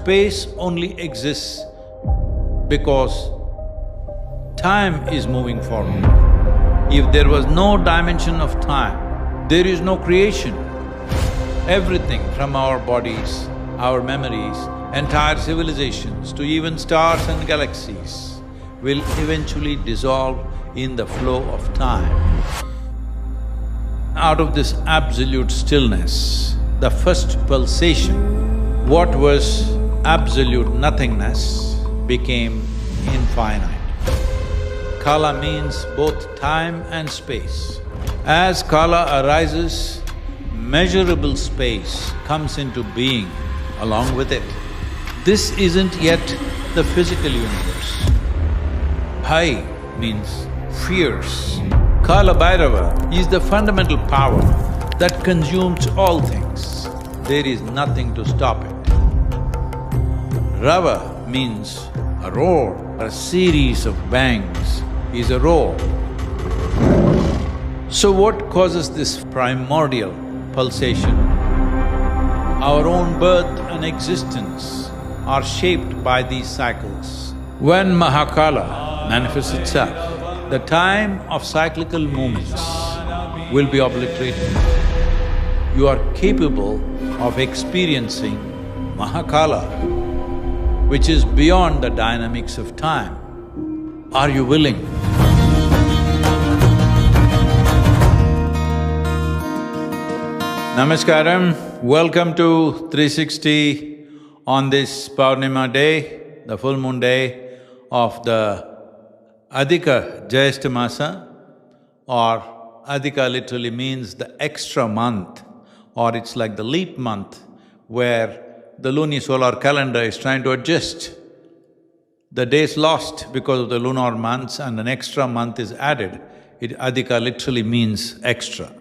space only exists because time is moving forward. If there was no dimension of time, there is no creation. Everything from our bodies, our memories, entire civilizations to even stars and galaxies will eventually dissolve in the flow of time. Out of this absolute stillness, the first pulsation, what was absolute nothingness became infinite. Kala means both time and space. As Kala arises, measurable space comes into being along with it. This isn't yet the physical universe. Bhai means fierce. Kalabhairava is the fundamental power that consumes all things. There is nothing to stop it. Rava means a roar, a series of bangs is a roar. So what causes this primordial pulsation? Our own birth and existence are shaped by these cycles. When Mahakala manifests itself, the time of cyclical movements will be obliterated. You are capable of experiencing Mahakala, which is beyond the dynamics of time. Are you willing? Namaskaram, welcome to 360 on this Purnima day, the full moon day of the Adhika Jyeshta Masa, or Adhika literally means the extra month, or it's like the leap month where the lunisolar calendar is trying to adjust. The days lost because of the lunar months and an extra month is added. Adhika literally means extra.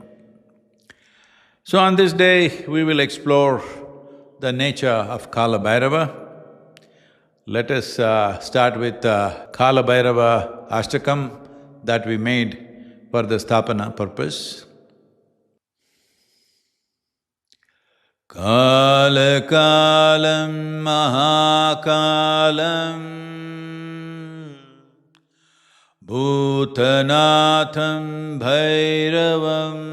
So on this day, we will explore the nature of Kalabhairava. Let us start with Kalabhairava Ashtakam that we made for the Sthapana purpose. Kala kalam mahakalam bhutanatham bhairavam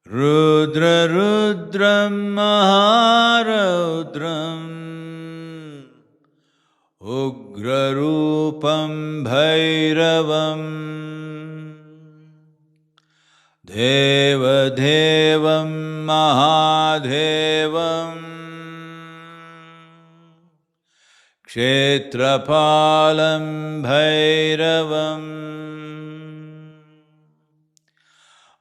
Rudra rudram maharudram ugra rupam bhairavam deva devam mahadevam kshetrapalam bhairavam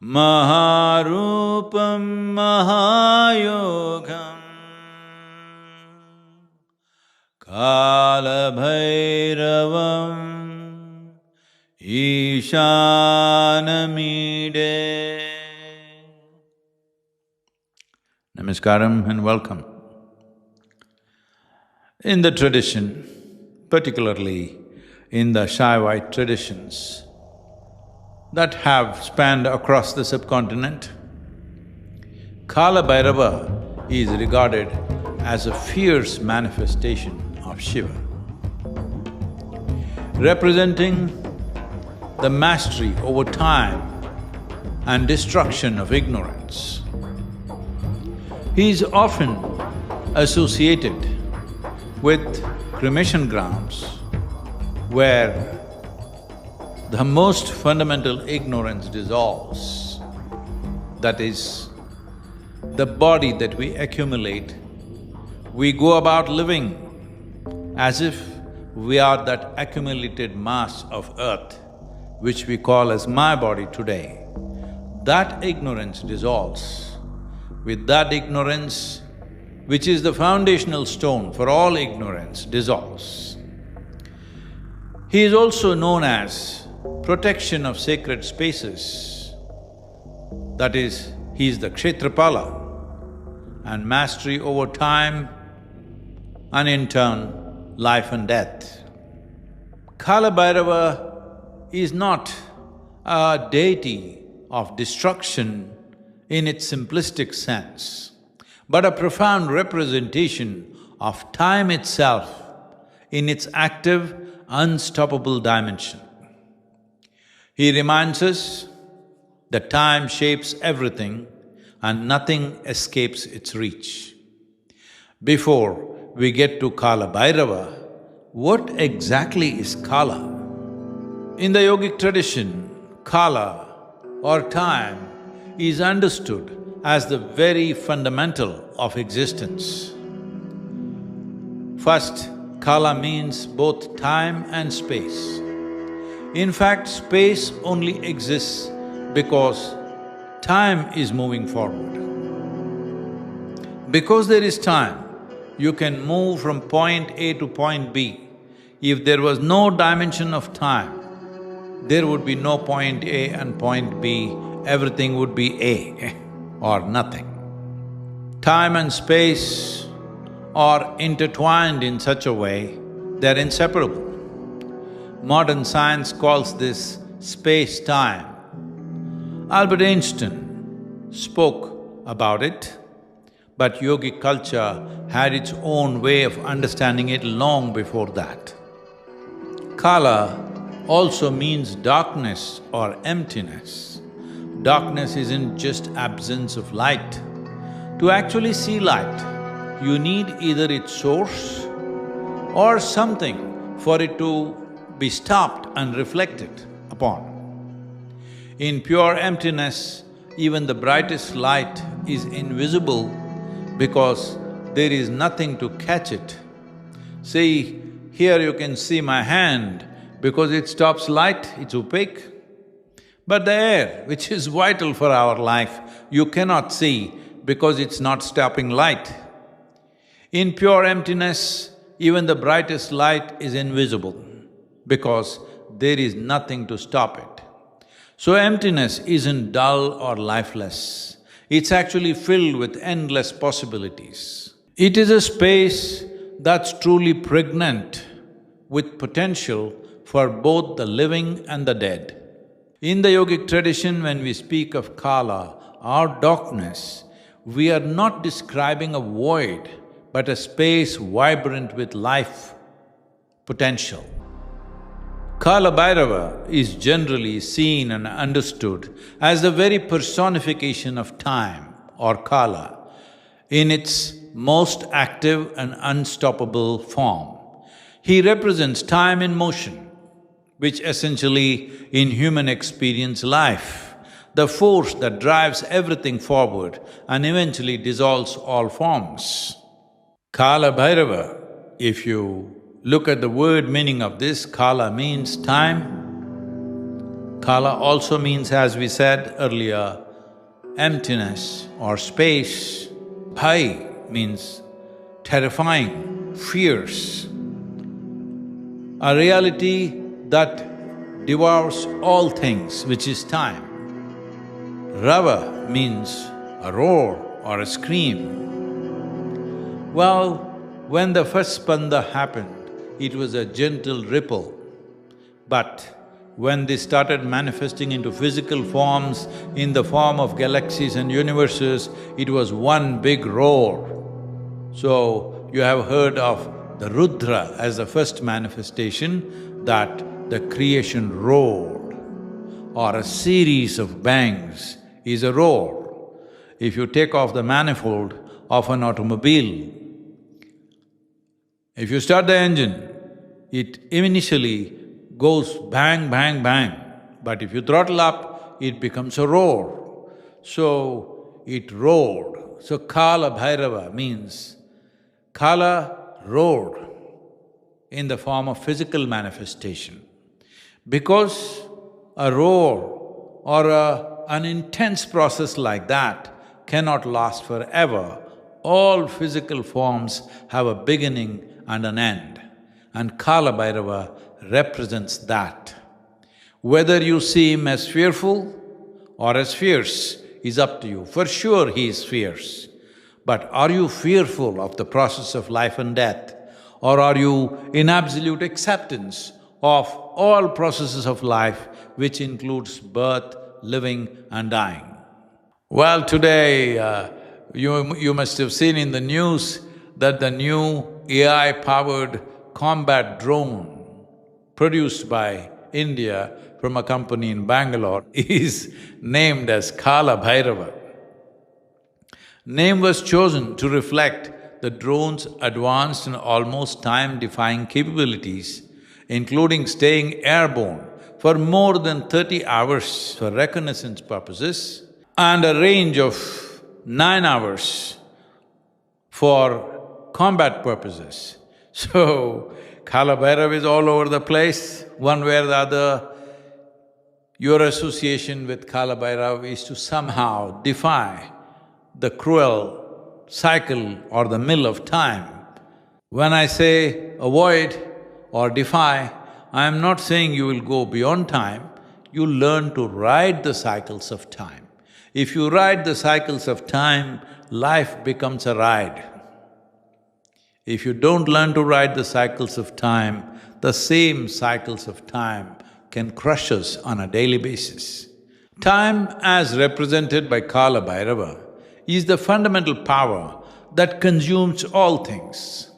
Maharupam Mahayogam Kalabhairavam Ishanamide. Namaskaram and welcome. In the tradition, particularly in the Shaivite traditions, that have spanned across the subcontinent, Kalabhairava is regarded as a fierce manifestation of Shiva, representing the mastery over time and destruction of ignorance. He is often associated with cremation grounds where the most fundamental ignorance dissolves. That is, the body that we accumulate, we go about living as if we are that accumulated mass of earth, which we call as my body today. That ignorance dissolves. With that ignorance, which is the foundational stone for all ignorance, dissolves. He is also known as protection of sacred spaces. That is, he is the Kshetrapala and mastery over time and in turn, life and death. Kalabhairava is not a deity of destruction in its simplistic sense, but a profound representation of time itself in its active, unstoppable dimension. He reminds us that time shapes everything and nothing escapes its reach. Before we get to Kalabhairava, what exactly is Kala? In the yogic tradition, Kala or time is understood as the very fundamental of existence. First, Kala means both time and space. In fact, space only exists because time is moving forward. Because there is time, you can move from point A to point B. If there was no dimension of time, there would be no point A and point B, everything would be A or nothing. Time and space are intertwined in such a way, they're inseparable. Modern science calls this space-time. Albert Einstein spoke about it, but yogic culture had its own way of understanding it long before that. Kala also means darkness or emptiness. Darkness isn't just absence of light. To actually see light, you need either its source or something for it to be stopped and reflected upon. In pure emptiness, even the brightest light is invisible because there is nothing to catch it. See, here you can see my hand, because it stops light, it's opaque. But the air, which is vital for our life, you cannot see because it's not stopping light. In pure emptiness, even the brightest light is invisible because there is nothing to stop it. So emptiness isn't dull or lifeless, it's actually filled with endless possibilities. It is a space that's truly pregnant with potential for both the living and the dead. In the yogic tradition, when we speak of Kala or darkness, we are not describing a void, but a space vibrant with life potential. Kalabhairava is generally seen and understood as the very personification of time or Kala in its most active and unstoppable form. He represents time in motion, which essentially in human experience life, the force that drives everything forward and eventually dissolves all forms. Kalabhairava, if you look at the word meaning of this, Kala means time. Kala also means, as we said earlier, emptiness or space. Bhai means terrifying, fierce, a reality that devours all things, which is time. Rava means a roar or a scream. Well, when the first spanda happened, it was a gentle ripple. But when they started manifesting into physical forms, in the form of galaxies and universes, it was one big roar. So, you have heard of the Rudra as the first manifestation, that the creation roared, or a series of bangs is a roar. If you take off the manifold of an automobile, if you start the engine, it initially goes bang, bang, bang, but if you throttle up, it becomes a roar. So, it roared. So, Kalabhairava means Kala roared in the form of physical manifestation. Because a roar or an intense process like that cannot last forever, all physical forms have a beginning and an end, and Kalabhairava represents that. Whether you see him as fearful or as fierce is up to you. For sure he is fierce, but are you fearful of the process of life and death, or are you in absolute acceptance of all processes of life, which includes birth, living and dying? Well, today You must have seen in the news that the new AI-powered combat drone produced by India from a company in Bangalore is named as Kalabhairava. Name was chosen to reflect the drone's advanced and almost time-defying capabilities, including staying airborne for more than 30 hours for reconnaissance purposes and a range of 9 hours for combat purposes. So, Kalabhairava is all over the place, one way or the other. Your association with Kalabhairava is to somehow defy the cruel cycle or the mill of time. When I say avoid or defy, I am not saying you will go beyond time, you learn to ride the cycles of time. If you ride the cycles of time, life becomes a ride. If you don't learn to ride the cycles of time, the same cycles of time can crush us on a daily basis. Time, as represented by Kalabhairava, is the fundamental power that consumes all things.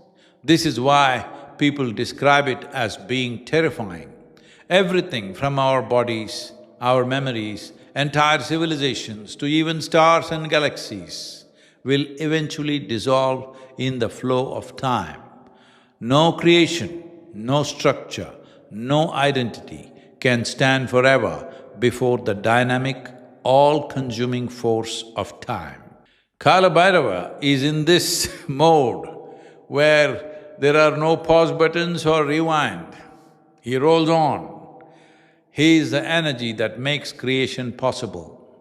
This is why people describe it as being terrifying. Everything from our bodies, our memories, entire civilizations to even stars and galaxies will eventually dissolve in the flow of time. No creation, no structure, no identity can stand forever before the dynamic, all-consuming force of time. Kalabhairava is in this mode where there are no pause buttons or rewind. He rolls on. He is the energy that makes creation possible,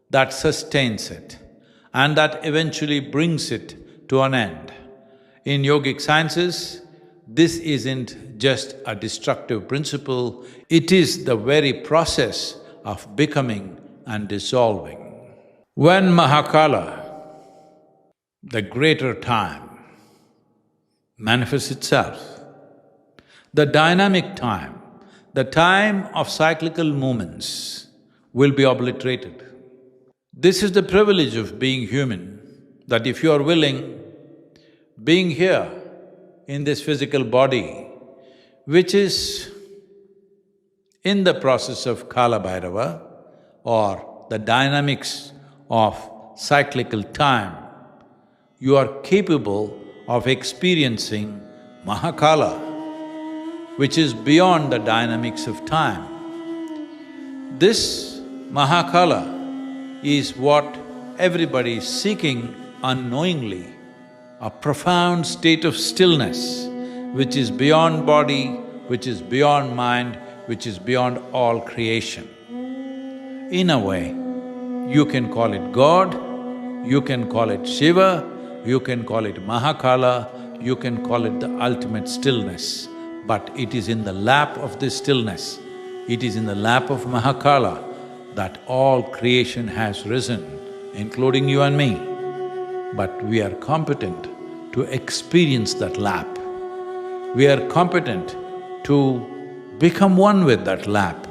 that sustains it, and that eventually brings it to an end. In yogic sciences, this isn't just a destructive principle, it is the very process of becoming and dissolving. When Mahakala, the greater time, manifests itself, the dynamic time, the time of cyclical movements will be obliterated. This is the privilege of being human, that if you are willing, being here in this physical body, which is in the process of Kalabhairava or the dynamics of cyclical time, you are capable of experiencing Mahakala, which is beyond the dynamics of time. This Mahakala is what everybody is seeking unknowingly, a profound state of stillness which is beyond body, which is beyond mind, which is beyond all creation. In a way, you can call it God, you can call it Shiva, you can call it Mahakala, you can call it the ultimate stillness, but it is in the lap of this stillness, it is in the lap of Mahakala that all creation has risen, including you and me. But we are competent to experience that lap. We are competent to become one with that lap,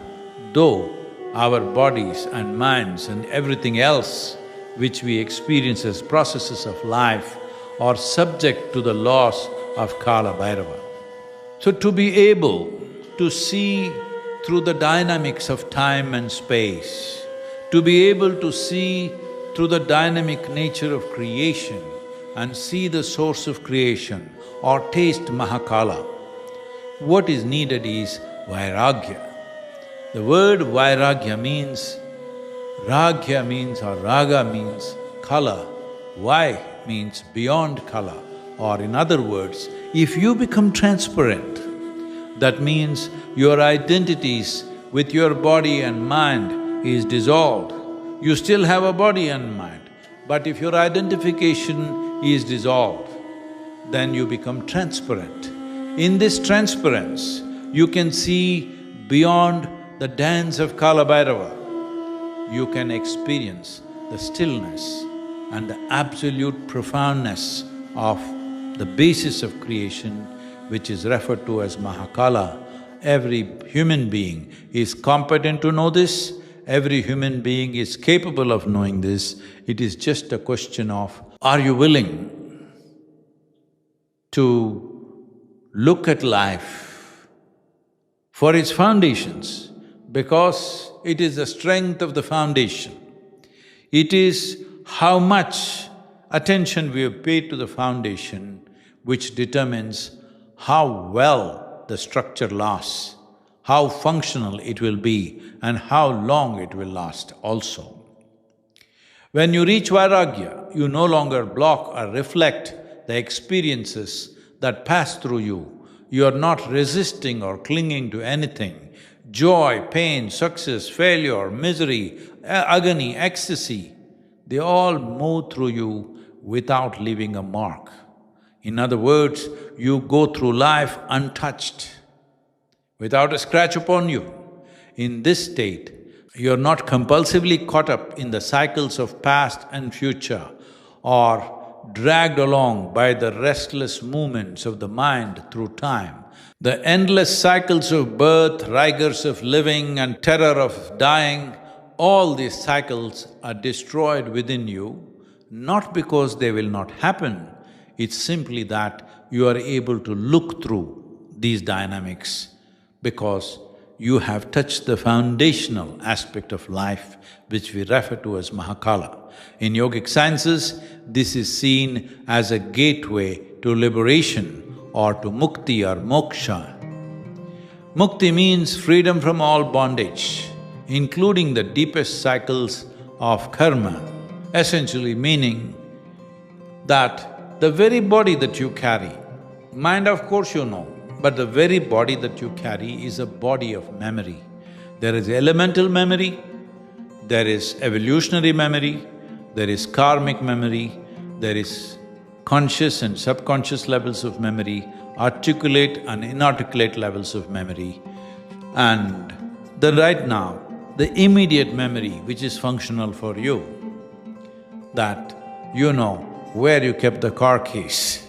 though our bodies and minds and everything else which we experience as processes of life are subject to the laws of Kalabhairava. So to be able to see through the dynamics of time and space, to be able to see through the dynamic nature of creation and see the source of creation or taste Mahakala, what is needed is Vairagya. The word Vairagya means… Ragya means or Raga means color, Vai means beyond color, or in other words, if you become transparent, that means your identities with your body and mind is dissolved. You still have a body and mind, but if your identification is dissolved, then you become transparent. In this transparence, you can see beyond the dance of Kalabhairava. You can experience the stillness and the absolute profoundness of the basis of creation, which is referred to as Mahakala. Every human being is competent to know this, Every human being is capable of knowing this. It is just a question of, are you willing to look at life for its foundations? Because it is the strength of the foundation. It is how much attention we have paid to the foundation which determines how well the structure lasts, how functional it will be, and how long it will last also. When you reach Vairagya, you no longer block or reflect the experiences that pass through you. You are not resisting or clinging to anything. Joy, pain, success, failure, misery, agony, ecstasy, they all move through you without leaving a mark. In other words, you go through life untouched, without a scratch upon you. In this state, you're not compulsively caught up in the cycles of past and future or dragged along by the restless movements of the mind through time. The endless cycles of birth, rigors of living and terror of dying, all these cycles are destroyed within you, not because they will not happen, it's simply that you are able to look through these dynamics because you have touched the foundational aspect of life which we refer to as Mahakala. In yogic sciences, this is seen as a gateway to liberation or to mukti or moksha. Mukti means freedom from all bondage, including the deepest cycles of karma, essentially meaning that the very body that you carry, mind of course you know, but the very body that you carry is a body of memory. There is elemental memory, there is evolutionary memory, there is karmic memory, there is conscious and subconscious levels of memory, articulate and inarticulate levels of memory. And right now, the immediate memory which is functional for you, that you know where you kept the car keys.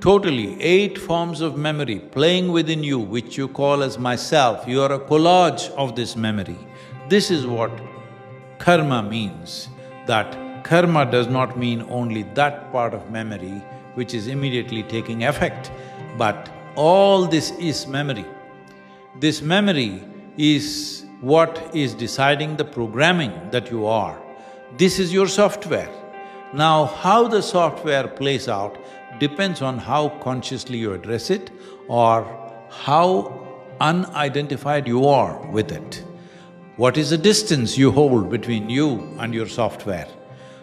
Totally 8 forms of memory playing within you which you call as myself, you are a collage of this memory. This is what karma means, that karma does not mean only that part of memory which is immediately taking effect, but all this is memory. This memory is what is deciding the programming that you are. This is your software. Now, how the software plays out depends on how consciously you address it or how unidentified you are with it. What is the distance you hold between you and your software?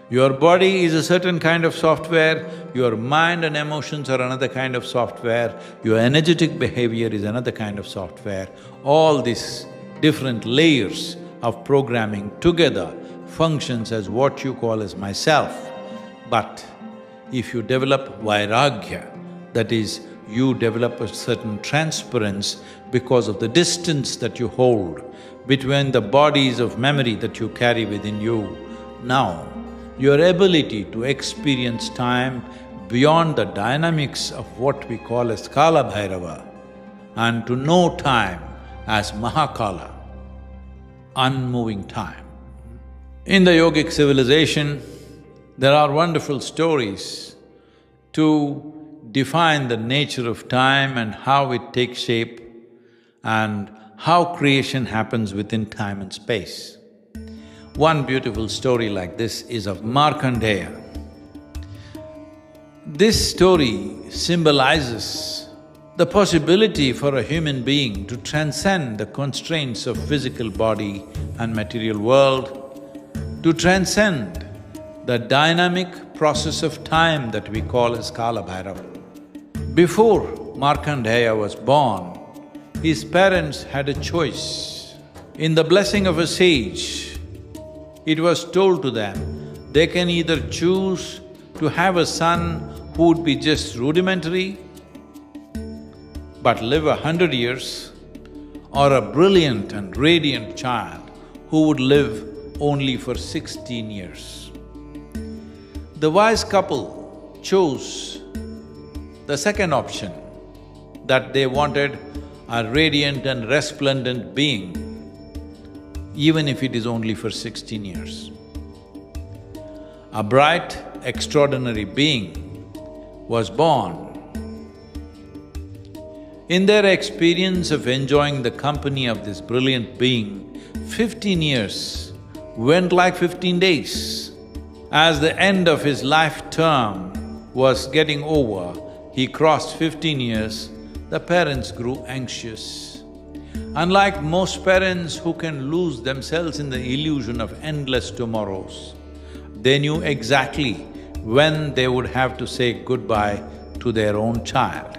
Your body is a certain kind of software, your mind and emotions are another kind of software, your energetic behavior is another kind of software. All these different layers of programming together functions as what you call as myself. But if you develop vairagya, that is, you develop a certain transparence because of the distance that you hold between the bodies of memory that you carry within you. Now, your ability to experience time beyond the dynamics of what we call as Kalabhairava and to know time as Mahakala, unmoving time. In the yogic civilization, there are wonderful stories to define the nature of time and how it takes shape and how creation happens within time and space. One beautiful story like this is of Markandeya. This story symbolizes the possibility for a human being to transcend the constraints of physical body and material world, to transcend the dynamic process of time that we call as Kalabhairava. Before Markandeya was born, his parents had a choice. In the blessing of a sage, it was told to them, they can either choose to have a son who would be just rudimentary but live 100 years, or a brilliant and radiant child who would live only for 16 years. The wise couple chose the second option, that they wanted a radiant and resplendent being even if it is only for 16 years. A bright, extraordinary being was born. In their experience of enjoying the company of this brilliant being, 15 years went like 15 days. As the end of his life term was getting over, he crossed 15 years, the parents grew anxious. Unlike most parents who can lose themselves in the illusion of endless tomorrows, they knew exactly when they would have to say goodbye to their own child.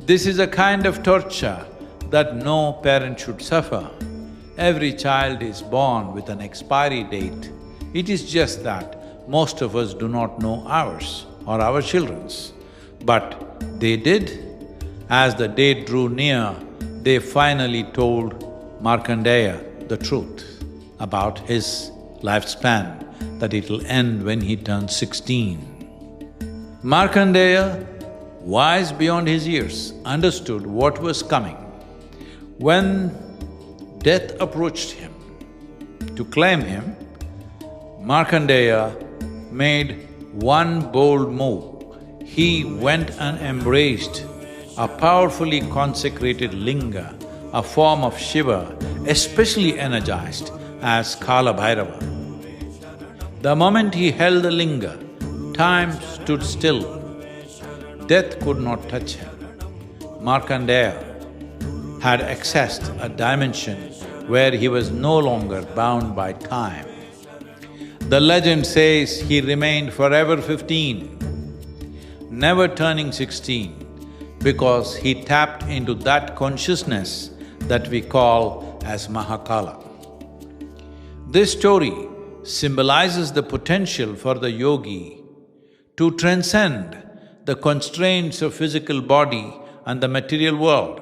This is a kind of torture that no parent should suffer. Every child is born with an expiry date. It is just that most of us do not know ours or our children's. But they did. As the date drew near, they finally told Markandeya the truth about his lifespan, that it'll end when he turns 16. Markandeya, wise beyond his years, understood what was coming. When death approached him to claim him, Markandeya made one bold move. He went and embraced a powerfully consecrated linga, a form of Shiva, especially energized as Kalabhairava. The moment he held the linga, time stood still. Death could not touch him. Markandeya had accessed a dimension where he was no longer bound by time. The legend says he remained forever 15, never turning 16, because he tapped into that consciousness that we call as Mahakala. This story symbolizes the potential for the yogi to transcend the constraints of physical body and the material world.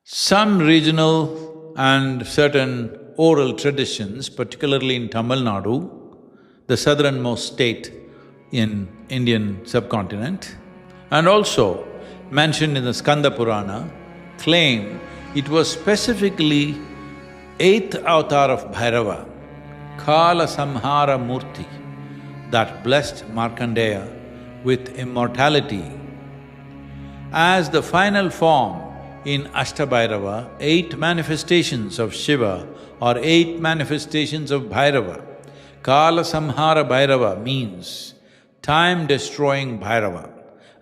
Some regional and certain oral traditions, particularly in Tamil Nadu, the southernmost state in Indian subcontinent, and also mentioned in the Skanda Purana, claim it was specifically eighth avatar of Bhairava, Kala Samhara Murti, that blessed Markandeya with immortality. As the final form in Ashtabhairava, 8 manifestations of Shiva or 8 manifestations of Bhairava, Kala Samhara Bhairava means time-destroying Bhairava,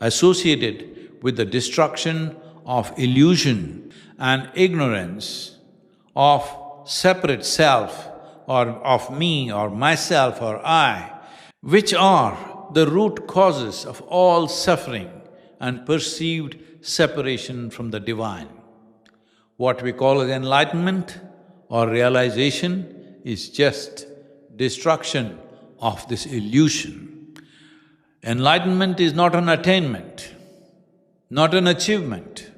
associated with the destruction of illusion and ignorance of separate self or of me or myself or I, which are the root causes of all suffering and perceived separation from the divine. What we call as enlightenment or realization is just destruction of this illusion. Enlightenment is not an attainment, not an achievement,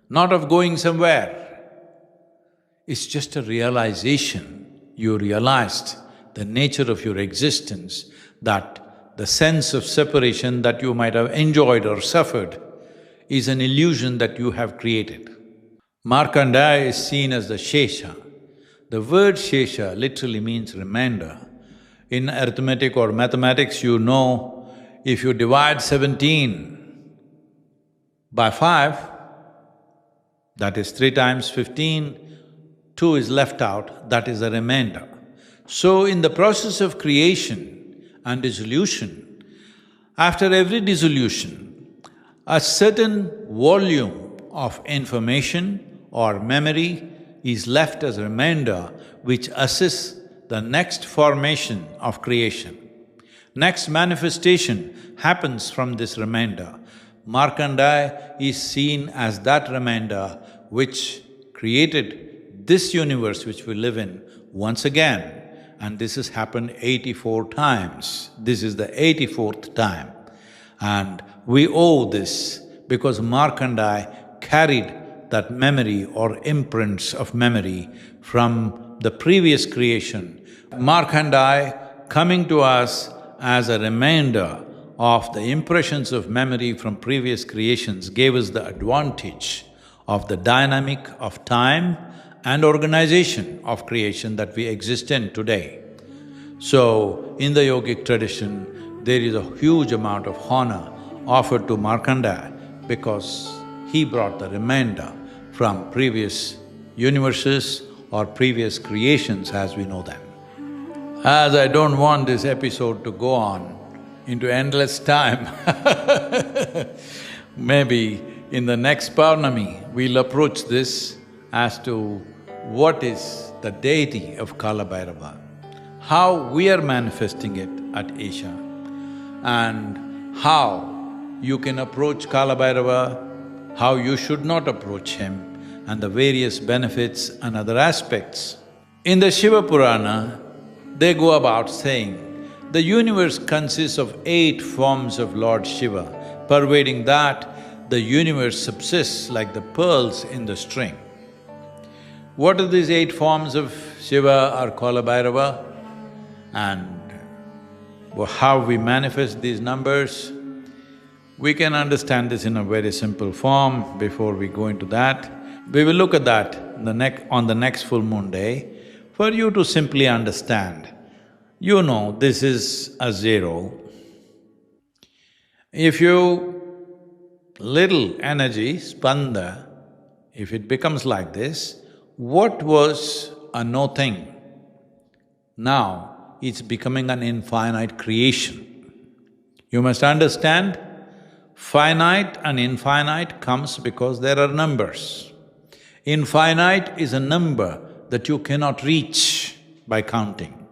not of going somewhere. It's just a realization. You realized the nature of your existence, that the sense of separation that you might have enjoyed or suffered is an illusion that you have created. Markandeya is seen as the Shesha. The word Shesha literally means remainder. In arithmetic or mathematics, you know, if you divide 17 by 5, that is 3 times 15, 2 is left out, that is a remainder. So in the process of creation and dissolution, after every dissolution, a certain volume of information or memory is left as a remainder which assists the next formation of creation. Next manifestation happens from this remainder. Markandeya is seen as that remainder which created this universe which we live in once again, and this has happened 84 times. This is the 84th time. And we owe this because Markandeya carried that memory or imprints of memory from the previous creation. Markandeya coming to us as a reminder of the impressions of memory from previous creations gave us the advantage of the dynamic of time and organization of creation that we exist in today. So, in the yogic tradition, there is a huge amount of honor offered to Markandeya because he brought the remainder from previous universes or previous creations as we know them. As I don't want this episode to go on into endless time maybe in the next Paurnami, we'll approach this as to what is the deity of Kalabhairava, how we are manifesting it at Isha, and how you can approach Kalabhairava, how you should not approach him, and the various benefits and other aspects. In the Shiva Purana, they go about saying, the universe consists of 8 forms of Lord Shiva. Pervading that, the universe subsists like the pearls in the string. What are these 8 forms of Shiva or Kalabhairava? And how we manifest these numbers? We can understand this in a very simple form before we go into that. We will look at that on the next full moon day. For you to simply understand, you know this is a 0. If you… little energy, spanda, if it becomes like this, what was a no-thing? Now it's becoming an infinite creation. You must understand, finite and infinite comes because there are numbers. Infinite is a number that you cannot reach by counting.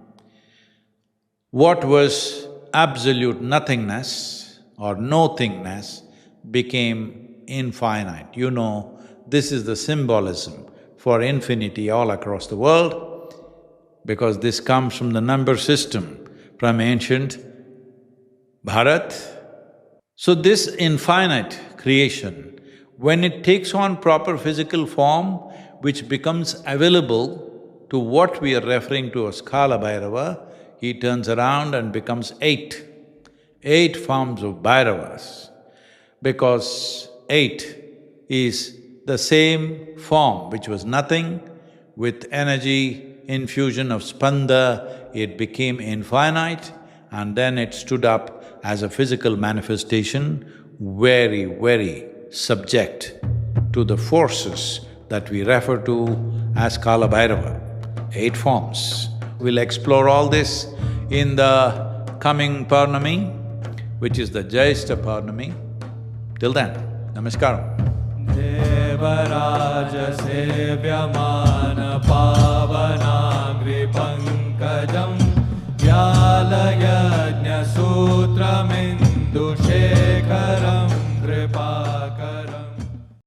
What was absolute nothingness or no-thingness became infinite. You know, this is the symbolism for infinity all across the world, because this comes from the number system from ancient Bharat. So this infinite creation, when it takes on proper physical form, which becomes available to what we are referring to as Kalabhairava, he turns around and becomes 8. 8 forms of Bhairavas, because 8 is the same form which was nothing. With energy infusion of spanda, it became infinite, and then it stood up as a physical manifestation, very, very subject to the forces that we refer to as Kalabhairava. 8 forms. We'll explore all this in the coming Paurnami, which is the Jyeshta Paurnami. Till then, namaskaram. Devaraja sevyamana pavanagri pankajam Vyala yajna sutramindu